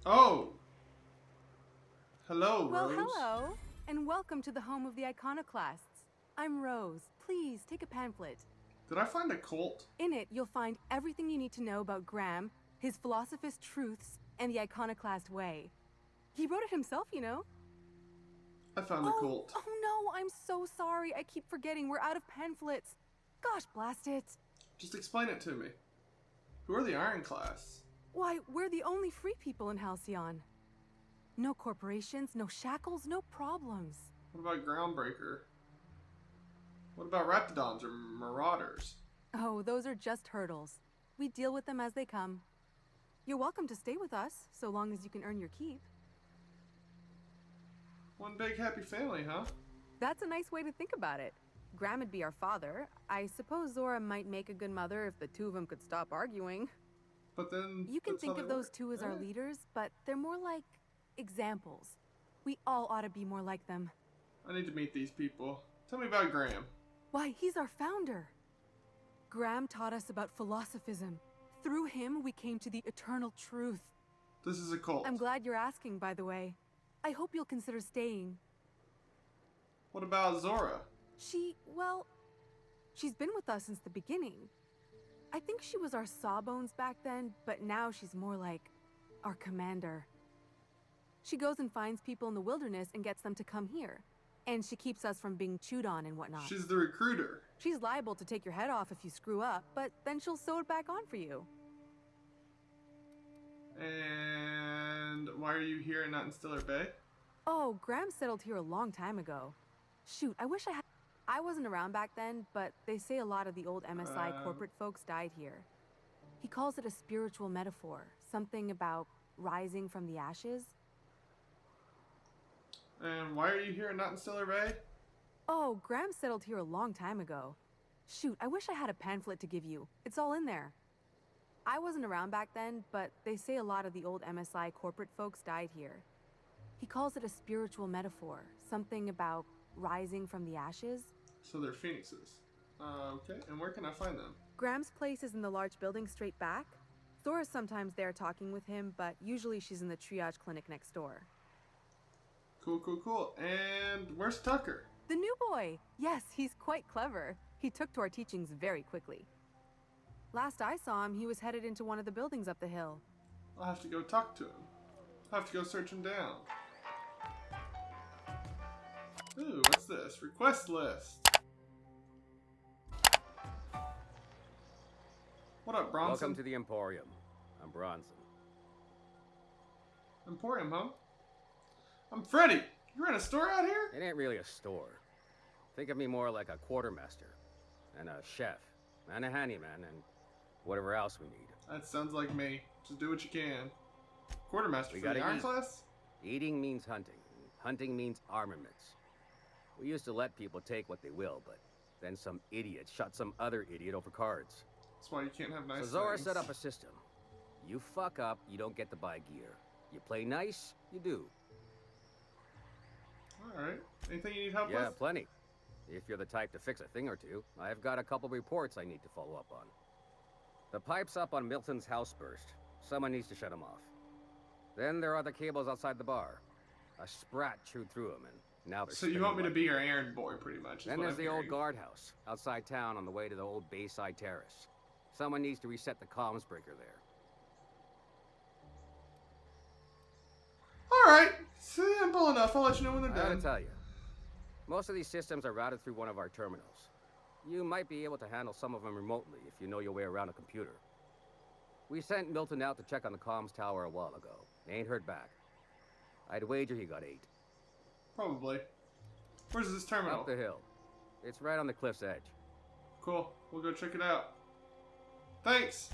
Oh, hello, Well, Rose. hello, and welcome to the home of the Iconoclasts. I'm Rose. Please take a pamphlet. Did I find a cult? In it, you'll find everything you need to know about Graham, his philosophist truths, and the Iconoclast way. He wrote it himself, you know. I found a cult. Oh no, I'm so sorry. I keep forgetting we're out of pamphlets. Gosh, blast it. Just explain it to me. Who are the Ironclasts? Why, we're the only free people in Halcyon. No corporations, no shackles, no problems. What about Groundbreaker? What about Raptidons or Marauders? Oh, those are just hurdles. We deal with them as they come. You're welcome to stay with us, so long as you can earn your keep. One big happy family, huh? That's a nice way to think about it. Graham would be our father. I suppose Zora might make a good mother if the two of them could stop arguing. But then You can that's how think of they those work. two as our leaders, but they're more like examples. We all ought to be more like them. I need to meet these people. Tell me about Graham. Why, he's our founder. Graham taught us about philosophism. Through him, we came to the eternal truth. This is a cult. I'm glad you're asking, by the way. I hope you'll consider staying. What about Zora? She's been with us since the beginning. I think she was our sawbones back then, but now she's more like our commander. She goes and finds people in the wilderness and gets them to come here. And she keeps us from being chewed on and whatnot. She's the recruiter. She's liable to take your head off if you screw up, but then she'll sew it back on for you. And why are you here and not in Stiller Bay? Oh, Graham settled here a long time ago. Shoot, I wasn't around back then, but they say a lot of the old MSI corporate folks died here. He calls it a spiritual metaphor, something about rising from the ashes. And why are you here and not in Stiller Bay? Oh, Graham settled here a long time ago. Shoot, I wish I had a pamphlet to give you. It's all in there. I wasn't around back then, but they say a lot of the old MSI corporate folks died here. He calls it a spiritual metaphor, something about rising from the ashes. So they're phoenixes. Okay, and where can I find them? Graham's place is in the large building straight back. Zora's sometimes there talking with him, but usually she's in the triage clinic next door. Cool. And where's Tucker? The new boy! Yes, he's quite clever. He took to our teachings very quickly. Last I saw him, he was headed into one of the buildings up the hill. I'll have to go talk to him. I'll have to go search him down. Ooh, what's this? Request list. What up, Bronson? Welcome to the Emporium. I'm Bronson. Emporium, huh? I'm Freddy. You run a store out here? It ain't really a store. Think of me more like a quartermaster, and a chef, and a handyman, and whatever else we need. That sounds like me. Just do what you can. Quartermaster We for the gotta eat. Ironclasts? Eating means hunting, and hunting means armaments. We used to let people take what they will, but then some idiot shot some other idiot over cards. That's why you can't have nice So Zora things. set up a system. You fuck up, you don't get to buy gear. You play nice, you do. Alright. Anything you need help Yeah, with? plenty. If you're the type to fix a thing or two, I've got a couple reports I need to follow up on. The pipes up on Milton's house burst. Someone needs to shut them off. Then there are the cables outside the bar. A sprat chewed through them, and now they're So you spinning want me to like- be your errand boy, pretty much. is Then what there's I'm the old hearing. guardhouse, outside town on the way to the old Bayside Terrace. Someone needs to reset the comms breaker there. Alright. Simple enough. I'll let you know when they're I gotta done. tell you, most of these systems are routed through one of our terminals. You might be able to handle some of them remotely if you know your way around a computer. We sent Milton out to check on the comms tower a while ago. Ain't heard back. I'd wager he got 8. Probably. Where's this terminal? Up the hill. It's right on the cliff's edge. Cool. We'll go check it out. Thanks.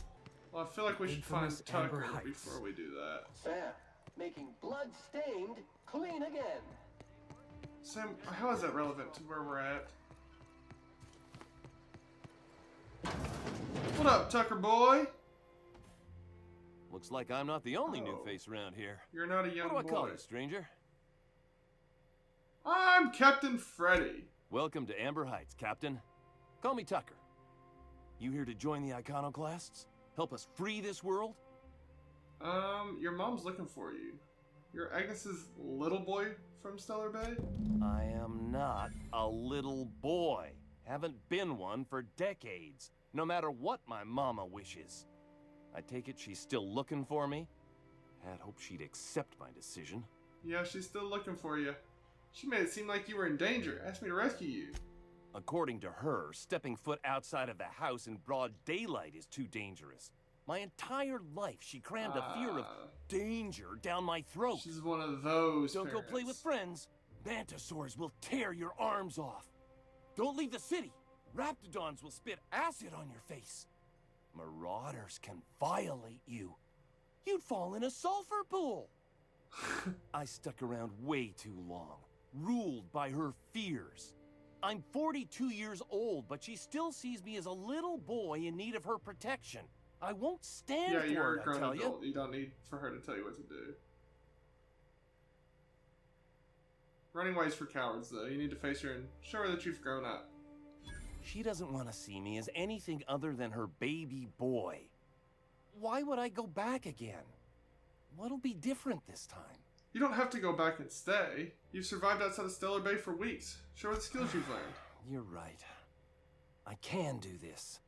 Well, I feel like we should find Infamous Tucker Amber Heights. before we do that. Sam, making blood-stained clean again. Sam, how is that relevant to where we're at? What up, Tucker boy? Looks like I'm not the only new Oh. face around here. You're not a young What do I boy. call you, stranger? I'm Captain Freddy. Welcome to Amber Heights, Captain. Call me Tucker. You here to join the Iconoclasts? Help us free this world? Your mom's looking for you. You're Agnes's little boy from Stellar Bay? I am not a little boy. Haven't been one for decades, no matter what my mama wishes. I take it she's still looking for me? Had hoped she'd accept my decision. Yeah, she's still looking for you. She made it seem like you were in danger. Asked me to rescue you. According to her, stepping foot outside of the house in broad daylight is too dangerous. My entire life, she crammed a fear of danger down my throat. She's one of those Don't parents. go play with friends. Mantisaurs will tear your arms off. Don't leave the city. Raptidons will spit acid on your face. Marauders can violate you. You'd fall in a sulfur pool. I stuck around way too long, ruled by her fears. I'm 42 years old, but she still sees me as a little boy in need of her protection. I won't stand Yeah, for you're it, a grown I tell adult. you. You don't need for her to tell you what to do. Running away's for cowards, though. You need to face her and show her that you've grown up. She doesn't want to see me as anything other than her baby boy. Why would I go back again? What'll be different this time? You don't have to go back and stay. You've survived outside of Stellar Bay for weeks. Show her the skills you've learned. You're right. I can do this.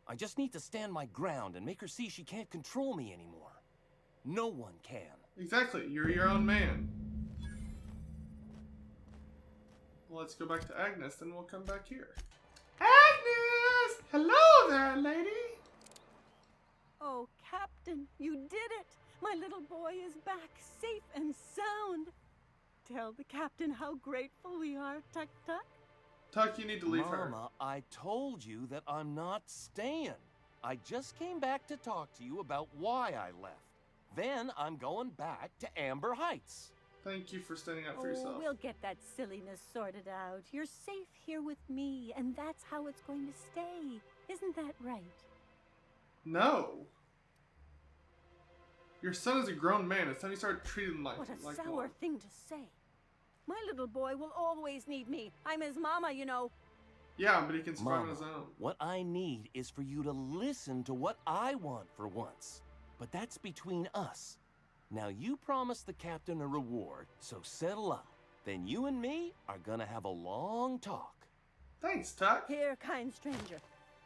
I just need to stand my ground and make her see she can't control me anymore. No one can. Exactly. You're your own man. Well, let's go back to Agnes, then we'll come back here. Agnes! Hello there, lady! Oh, Captain, you did it! My little boy is back, safe and sound. Tell the captain how grateful we are, Tuck Tuck. Tuck, you need to leave her. Mama, I told you that I'm not staying. I just came back to talk to you about why I left. Then I'm going back to Amber Heights. Thank you for standing up for yourself. We'll get that silliness sorted out. You're safe here with me, and that's how it's going to stay. Isn't that right? No. Your son is a grown man. It's time you start treating him like What a like sour one. thing to say. My little boy will always need me. I'm his mama, you know. Yeah, but he can survive on Mama, his own. what I need is for you to listen to what I want for once. But that's between us. Now you promised the captain a reward, so settle up. Then you and me are gonna have a long talk. Thanks, Tuck. Here, kind stranger.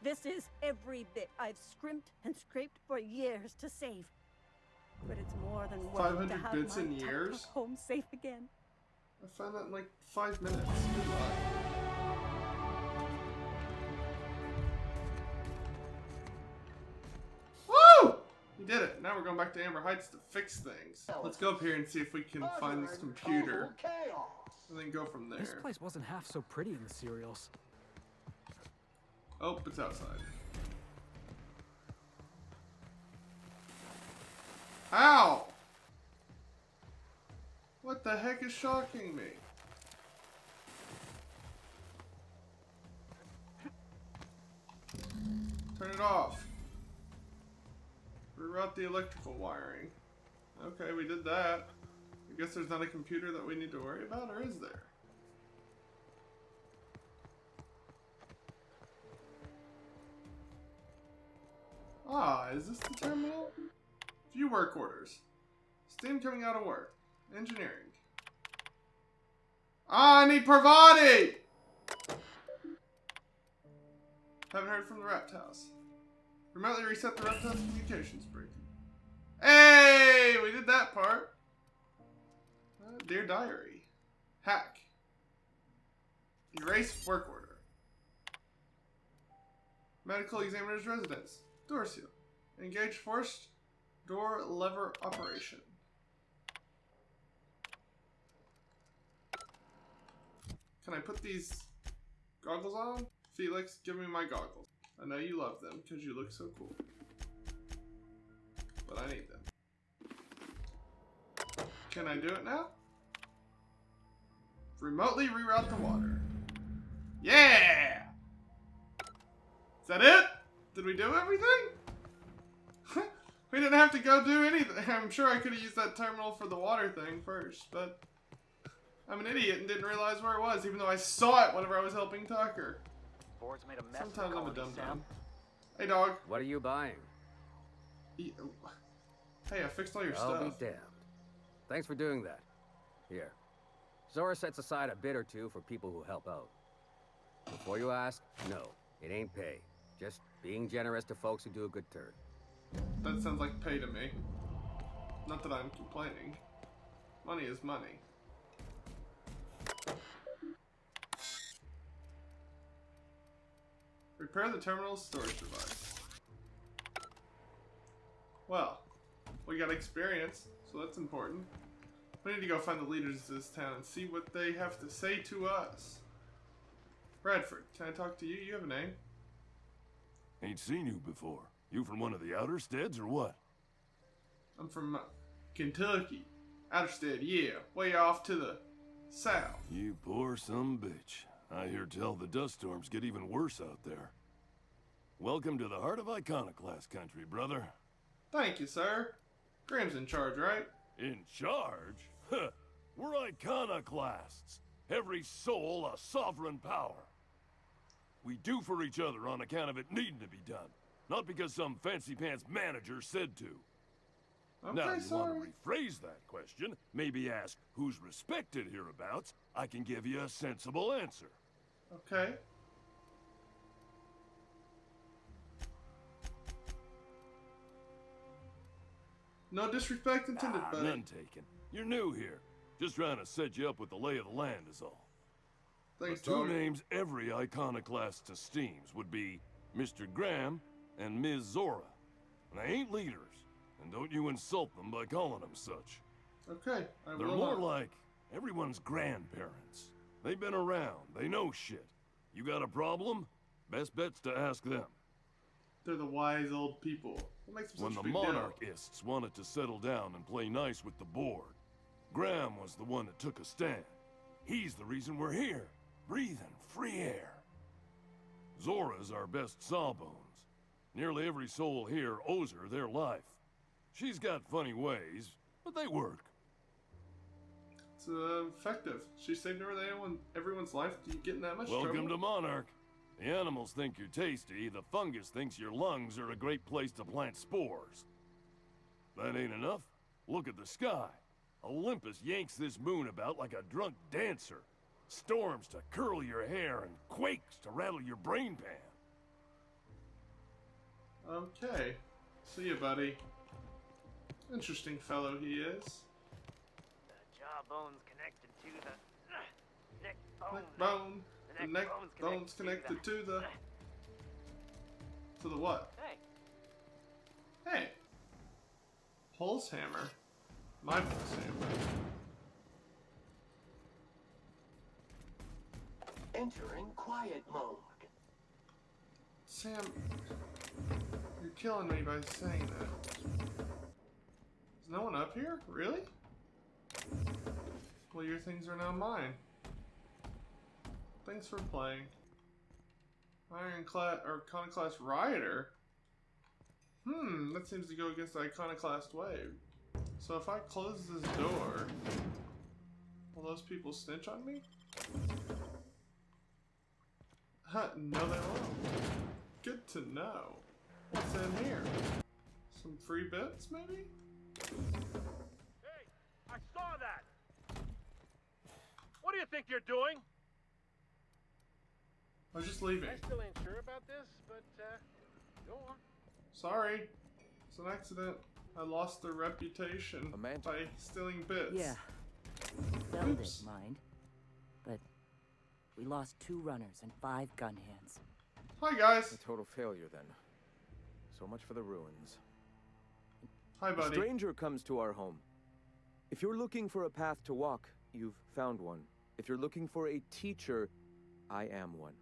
This is every bit I've scrimped and scraped for years to save. But it's more than worth 500 to have bits my in Tuck years? Tuck home safe again. I found that in like 5 minutes. Good luck. Woo! You did it. Now we're going back to Amber Heights to fix things. Let's go up here and see if we can find this computer. Chaos. And then go from This there. place wasn't half so pretty in the serials. Oh, it's outside. Ow! What the heck is shocking me? Turn it off. Reroute the electrical wiring. Okay, we did that. I guess there's not a computer that we need to worry about, or is there? Ah, is this the terminal? View work orders. Steam coming out of work. Engineering. Ah, I need Parvati! Haven't heard from the Rapt House. Remotely reset the Rapt House communications breaking. Hey! We did that part. Dear Diary. Hack. Erase work order. Medical examiner's residence. Door seal. Engage forced door lever operation. Can I put these goggles on? Felix, give me my goggles. I know you love them because you look so cool. But I need them. Can I do it now? Remotely reroute the water. Yeah! Is that it? Did we do everything? We didn't have to go do anything. I'm sure I could have used that terminal for the water thing first, but I'm an idiot and didn't realize where it was, even though I saw it whenever I was helping Tucker. Board's made a mess Sometimes of the I'm a colony, dum-dum. Sam. Hey, dog. What are you buying? Hey, I fixed all your I'll stuff. be damned. Thanks for doing that. Here. Zora sets aside a bit or two for people who help out. Before you ask, no, it ain't pay. Just being generous to folks who do a good turn. That sounds like pay to me. Not that I'm complaining. Money is money. Repair the terminal's storage device. Well, we got experience, so that's important. We need to go find the leaders of this town and see what they have to say to us. Bradford, can I talk to you? You have a name. Ain't seen you before. You from one of the outer steads or what? I'm from Kentucky. Outerstead, yeah. Way off to the south. You poor bitch. I hear tell the dust storms get even worse out there. Welcome to the heart of Iconoclast country, brother. Thank you, sir. Graham's in charge, right? In charge? Huh. We're Iconoclasts. Every soul a sovereign power. We do for each other on account of it needing to be done. Not because some fancy-pants manager said to. Okay, Now, you sorry. want to rephrase that question, maybe ask who's respected hereabouts, I can give you a sensible answer. Okay. No disrespect intended, buddy. None taken. You're new here. Just trying to set you up with the lay of the land is all. Thanks, The two dog. names every Iconoclast esteems would be Mr. Graham and Ms. Zora. And they ain't leaders, and don't you insult them by calling them such. Okay, I They're will more not. like everyone's grandparents. They've been around, they know shit. You got a problem? Best bet's to ask them. They're the wise old people. What makes them When such the a big deal? monarchists wanted to settle down and play nice with the board, Graham was the one that took a stand. He's the reason we're here, breathing free air. Zora's our best sawbones. Nearly every soul here owes her their life. She's got funny ways, but they work. It's effective. She saved everyone's life. Do you get in that much Welcome trouble? to Monarch. The animals think you're tasty, the fungus thinks your lungs are a great place to plant spores. That ain't enough. Look at the sky. Olympus yanks this moon about like a drunk dancer. Storms to curl your hair and quakes to rattle your brain pan. Okay. See you, buddy. Interesting fellow he is. The jawbone's connected to the neck bone. Neck bone. The The neck neck bone's bone's connected connected to the... To the what? Hey, Hey. Pulse hammer. My pulse hammer. Entering quiet mode. Sam, you're killing me by saying that. Is no one up here? Really? Well, your things are now mine. Thanks for playing. Iconoclast Rioter? That seems to go against the Iconoclast way. So if I close this door, will those people snitch on me? No, they won't. Good to know. What's in here? Some free bits, maybe? Hey, I saw that! What do you think you're doing? I was just leaving. I still ain't sure about this, but, go on. Sorry. It's an accident. I lost their reputation by stealing bits. Yeah. Felled it, Oops. mind. But we lost 2 runners and 5 gun hands. Hi, guys. A total failure, then. So much for the ruins. Hi, A buddy. stranger comes to our home. If you're looking for a path to walk, you've found one. If you're looking for a teacher, I am one.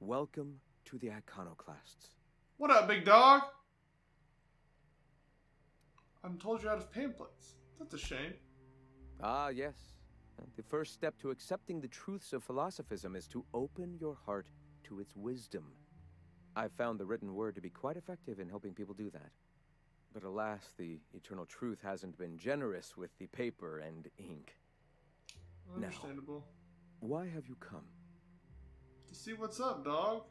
Welcome to the Iconoclasts. What up, big dog? I'm told you're out of pamphlets. That's a shame. Ah, yes. The first step to accepting the truths of philosophism is to open your heart to its wisdom. I've found the written word to be quite effective in helping people do that. But alas, the eternal truth hasn't been generous with the paper and ink. Now. Understandable. Why have you come? To see what's up, dog.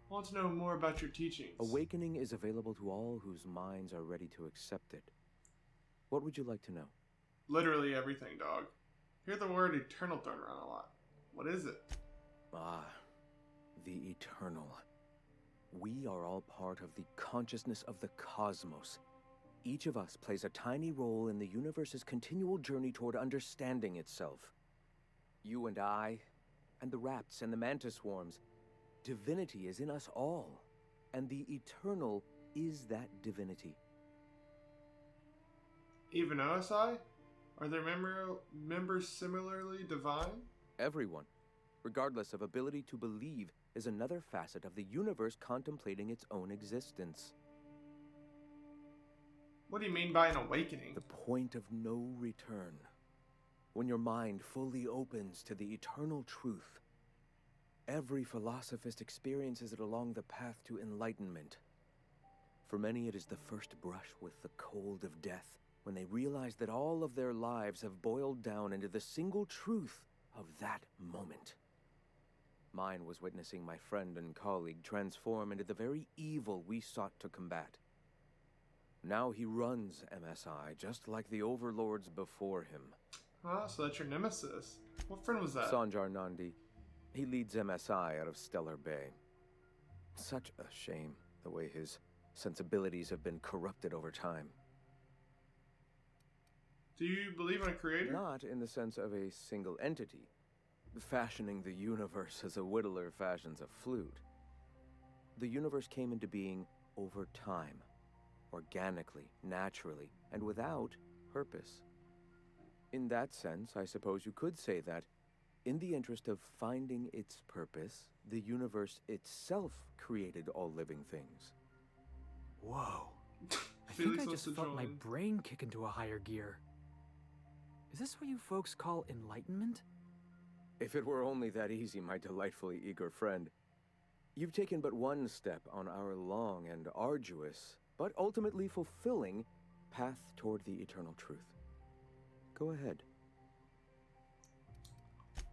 I want to know more about your teachings. Awakening is available to all whose minds are ready to accept it. What would you like to know? Literally everything, dog. Hear the word eternal thrown around a lot. What is it? Ah, the eternal. We are all part of the consciousness of the cosmos. Each of us plays a tiny role in the universe's continual journey toward understanding itself. You and I, and the rats and the mantis swarms. Divinity is in us all, and the eternal is that divinity. Even OSI? Are their members similarly divine? Everyone, regardless of ability to believe, is another facet of the universe contemplating its own existence. What do you mean by an awakening? The point of no return. When your mind fully opens to the eternal truth. Every philosophist experiences it along the path to enlightenment. For many, it is the first brush with the cold of death, when they realize that all of their lives have boiled down into the single truth of that moment. Mine was witnessing my friend and colleague transform into the very evil we sought to combat. Now he runs MSI, just like the overlords before him. Ah, so that's your nemesis. What friend was that? Sanjar Nandi. He leads MSI out of Stellar Bay. Such a shame, the way his sensibilities have been corrupted over time. Do you believe in a creator? Not in the sense of a single entity, fashioning the universe as a whittler fashions a flute. The universe came into being over time, organically, naturally, and without purpose. In that sense, I suppose you could say that, in the interest of finding its purpose, the universe itself created all living things. Whoa. I Felix think I wants just to felt my join. brain kick into a higher gear. Is this what you folks call enlightenment? If it were only that easy, my delightfully eager friend. You've taken but one step on our long and arduous, but ultimately fulfilling, path toward the eternal truth. Go ahead.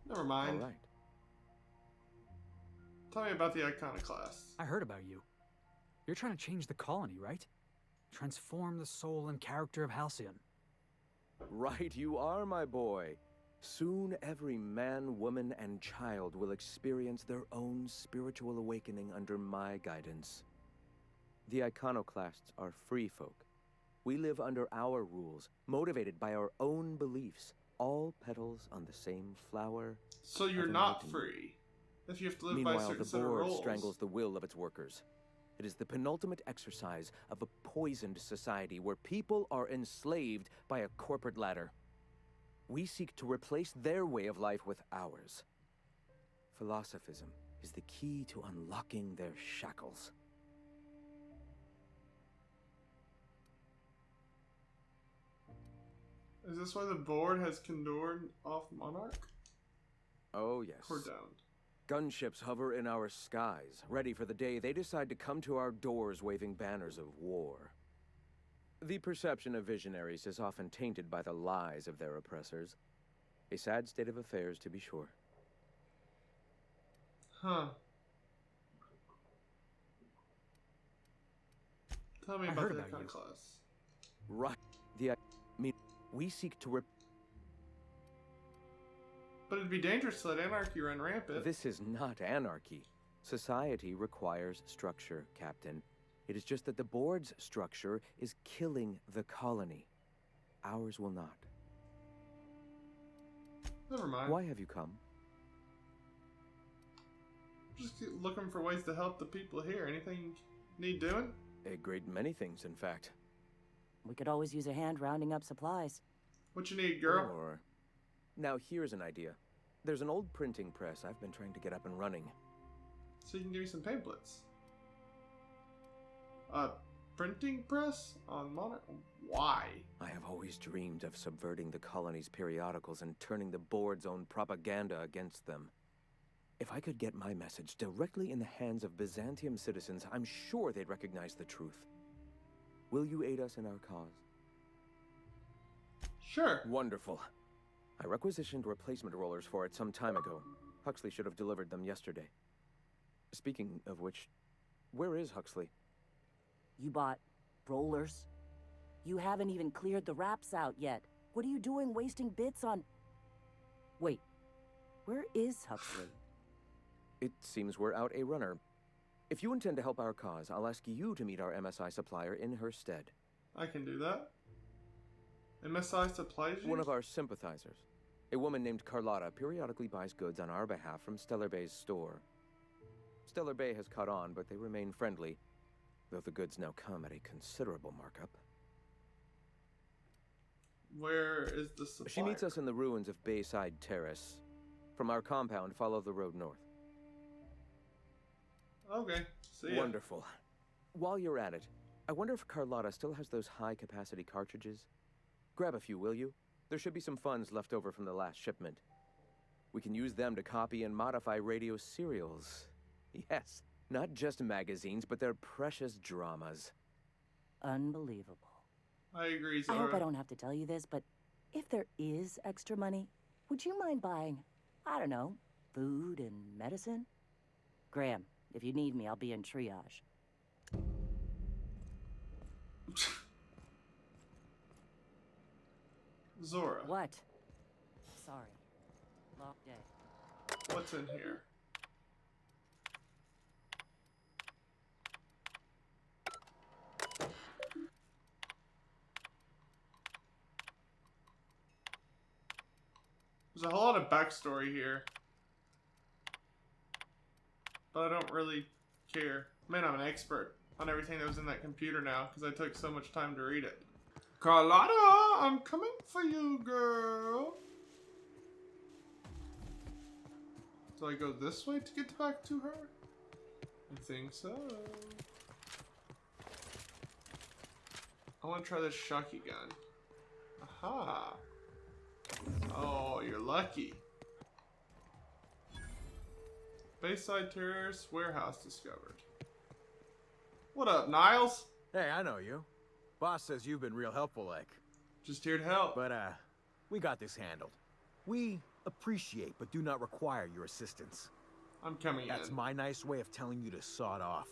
Never mind. All right. Tell me about the Iconoclasts. I heard about you. You're trying to change the colony, right? Transform the soul and character of Halcyon. Right you are, my boy. Soon every man, woman, and child will experience their own spiritual awakening under my guidance. The Iconoclasts are free folk. We live under our rules, motivated by our own beliefs, all petals on the same flower. So you're of not enlightenment. free. If you have to live by a Meanwhile, certain the set of board rules. strangles the will of its workers. It is the penultimate exercise of a poisoned society where people are enslaved by a corporate ladder. We seek to replace their way of life with ours. Philosophism is the key to unlocking their shackles. Is this why the board has condored off Monarch? Oh, yes. Cordoned. Gunships hover in our skies, ready for the day they decide to come to our doors waving banners of war. The perception of visionaries is often tainted by the lies of their oppressors. A sad state of affairs, to be sure. Huh. Tell me I about heard the about you. Iconoclasts. Right. We seek to But it'd be dangerous to let anarchy run rampant. This is not anarchy. Society requires structure, Captain. It is just that the board's structure is killing the colony. Ours will not. Never mind. Why have you come? Just keep looking for ways to help the people here. Anything need doing? A great many things, in fact. We could always use a hand rounding up supplies. What you need, girl? Or... Now, here's an idea. There's an old printing press I've been trying to get up and running. So you can give me some pamphlets. A printing press on Monarch? Why? I have always dreamed of subverting the colony's periodicals and turning the board's own propaganda against them. If I could get my message directly in the hands of Byzantium citizens, I'm sure they'd recognize the truth. Will you aid us in our cause? Sure. Wonderful. I requisitioned replacement rollers for it some time ago. Huxley should have delivered them yesterday. Speaking of which, Where is Huxley? You bought rollers? You haven't even cleared the wraps out yet. What are you doing wasting bits on... Wait, where is Huxley? It seems we're out a runner. If you intend to help our cause, I'll ask you to meet our MSI supplier in her stead. I can do that. MSI supplies you? One of our sympathizers. A woman named Carlotta periodically buys goods on our behalf from Stellar Bay's store. Stellar Bay has caught on, but they remain friendly, though the goods now come at a considerable markup. Where is the supplier? She meets us in the ruins of Bayside Terrace. From our compound, follow the road north. Okay, see ya. Wonderful. While you're at it, I wonder if Carlotta still has those high-capacity cartridges? Grab a few, will you? There should be some funds left over from the last shipment. We can use them to copy and modify radio serials. Yes, not just magazines, but their precious dramas. Unbelievable. I agree, I Zora. hope I don't have to tell you this, but if there is extra money, would you mind buying, I don't know, food and medicine? Graham, if you need me, I'll be in triage. Zora. What? Sorry. Long day. What's in here? There's a whole lot of backstory here. But I don't really care. Man, I'm an expert on everything that was in that computer now because I took so much time to read it. Carlotta, I'm coming for you, girl. Do I go this way to get back to her? I think so. I want to try this shocky gun. Aha. Oh, you're lucky. Bayside Terrace warehouse discovered. What up, Niles? Hey, I know you. Boss says you've been real helpful, like. Just here to help. But, we got this handled. We appreciate but do not require your assistance. I'm coming in. That's my nice way of telling you to sod off.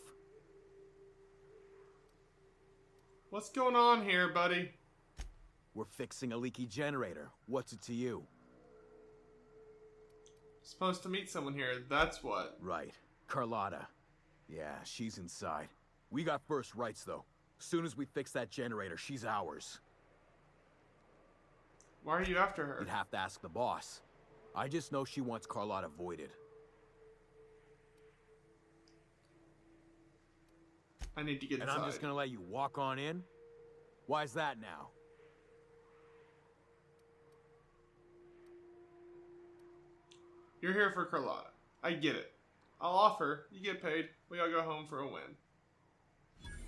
What's going on here, buddy? We're fixing a leaky generator. What's it to you? Supposed to meet someone here, that's what. Right. Carlotta. Yeah, she's inside. We got first rights, though. Soon as we fix that generator, she's ours. Why are you after her? You'd have to ask the boss. I just know she wants Carlotta voided. I need to get inside. And I'm just gonna let you walk on in? Why's that now? You're here for Carlotta. I get it. I'll offer. You get paid. We all go home for a win.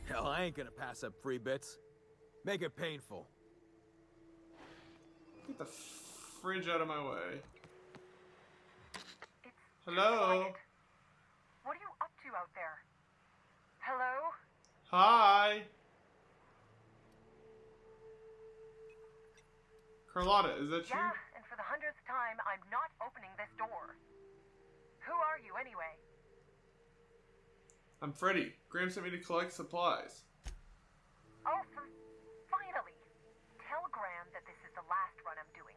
Hell, I ain't gonna pass up free bits. Make it painful. Get the fridge out of my way. Hello? What are you up to out there? Hello? Hi? Carlotta, is that you? Yeah, and for the 100th time, I'm not opening this door. Who are you, anyway? I'm Freddy. Graham sent me to collect supplies. Oh, finally! Tell Graham that this is the last run I'm doing.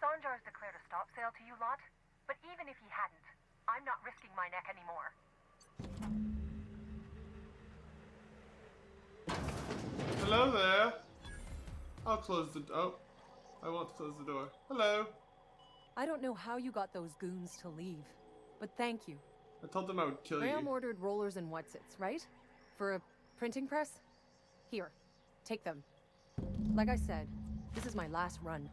Sanjar's declared a stop sale to you lot, but even if he hadn't, I'm not risking my neck anymore. Hello there. I'll close the door. Oh, I won't close the door. Hello. I don't know how you got those goons to leave, but thank you. I told them I would kill Graham you. ordered rollers and whatsits, right? For a printing press? Here, take them. Like I said, this is my last run.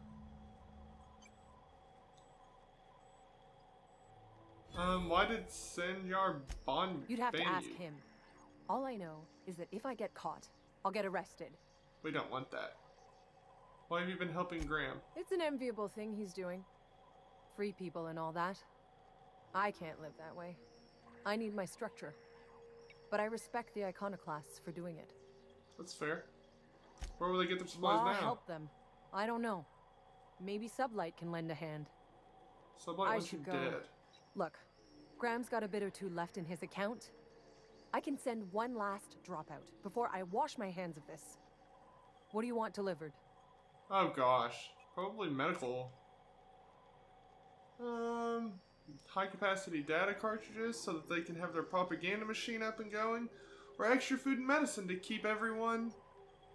Why did Sanjar ban You'd have to ban ask you? him. All I know is that if I get caught, I'll get arrested. We don't want that. Why have you been helping Graham? It's an enviable thing he's doing. Free people and all that. I can't live that way. I need my structure. But I respect the Iconoclasts for doing it. That's fair. Where will they get their supplies I'll now? help them. I don't know. Maybe Sublight can lend a hand. Sublight I wants you should go. dead. Look, Graham's got a bit or two left in his account. I can send one last dropout before I wash my hands of this. What do you want delivered? Oh gosh. Probably medical. High capacity data cartridges so that they can have their propaganda machine up and going. Or extra food and medicine to keep everyone,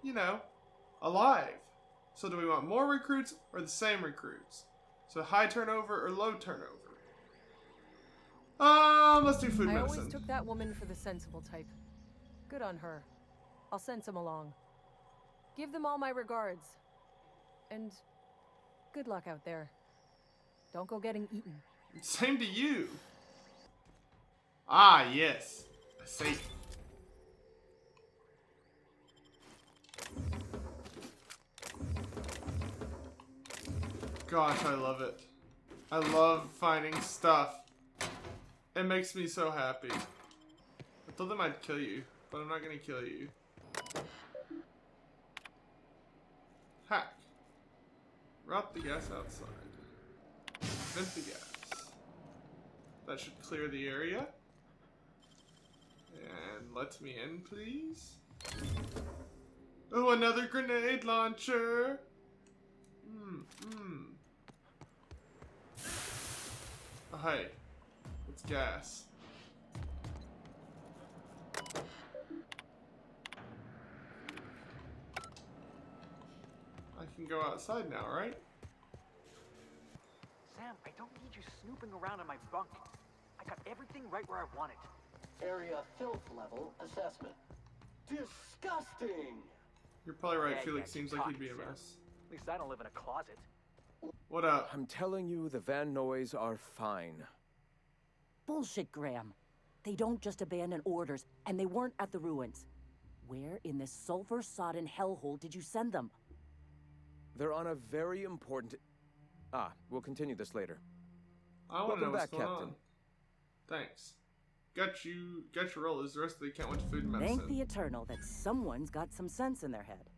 you know, alive. So do we want more recruits or the same recruits? So high turnover or low turnover? Let's do food and I medicine. always took that woman for the sensible type. Good on her. I'll send some along. Give them all my regards. And good luck out there. Don't go getting eaten. Same to you. Ah, yes. I see. Gosh, I love it. I love finding stuff. It makes me so happy. I told them I'd kill you, but I'm not gonna kill you. Hack. Rot the gas outside. Vent the gas. That should clear the area. And let me in, please. Oh, another grenade launcher! Oh, hey. It's gas. I can go outside now, right? Sam, I don't need you snooping around in my bunk. I got everything right where I want it. Area filth level assessment. Disgusting! You're probably right, Yeah, Felix yeah, seems keep like he'd talking, be a Sam. mess. At least I don't live in a closet. What up? I'm telling you, the Van Noys are fine. Bullshit, Graham. They don't just abandon orders, and they weren't at the ruins. Where in this sulfur-sodden hellhole did you send them? They're on a very important... we'll continue this later. I want to know Welcome what's back, going Captain. on. Thanks. Got your roll. Is the rest of the account went to food and medicine? Thank the Eternal that someone's got some sense in their head.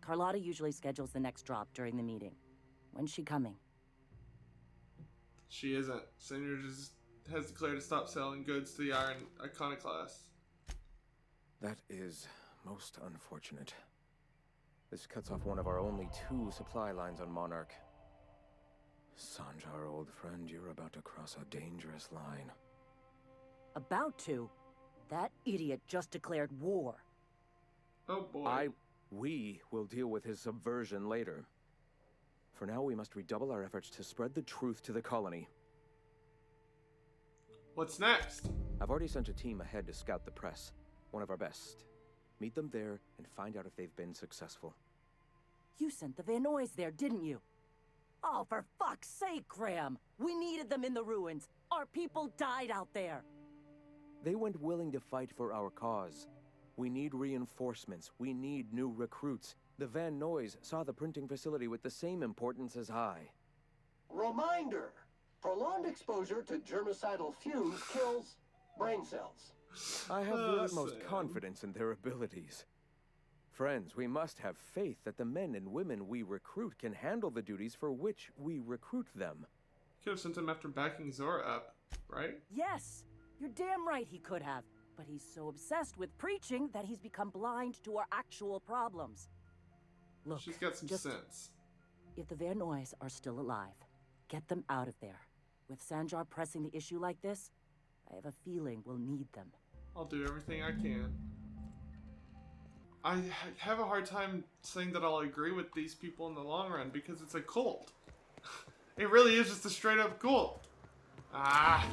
Carlotta usually schedules the next drop during the meeting. When's she coming? She isn't. Senior just has declared to stop selling goods to the Iconoclasts. That is most unfortunate. This cuts off one of our only 2 supply lines on Monarch. Sanjar, old friend, you're about to cross a dangerous line. About to? That idiot just declared war. Oh boy. We will deal with his subversion later. For now, we must redouble our efforts to spread the truth to the colony. What's next? I've already sent a team ahead to scout the press. One of our best. Meet them there and find out if they've been successful. You sent the Van Noys there, didn't you? Oh, for fuck's sake, Graham! We needed them in the ruins. Our people died out there. They went willing to fight for our cause. We need reinforcements. We need new recruits. The Van Noys saw the printing facility with the same importance as I. Reminder! Prolonged exposure to germicidal fumes kills brain cells. I have the utmost Sam. confidence in their abilities. Friends, we must have faith that the men and women we recruit can handle the duties for which we recruit them. Could have sent him after backing Zora up, right? Yes! You're damn right he could have. But he's so obsessed with preaching that he's become blind to our actual problems. Look, She's got some sense. If the Van Noys are still alive, get them out of there. With Sanjar pressing the issue like this, I have a feeling we'll need them. I'll do everything I can. I have a hard time saying that I'll agree with these people in the long run because it's a cult. It really is just a straight up cult. Ah.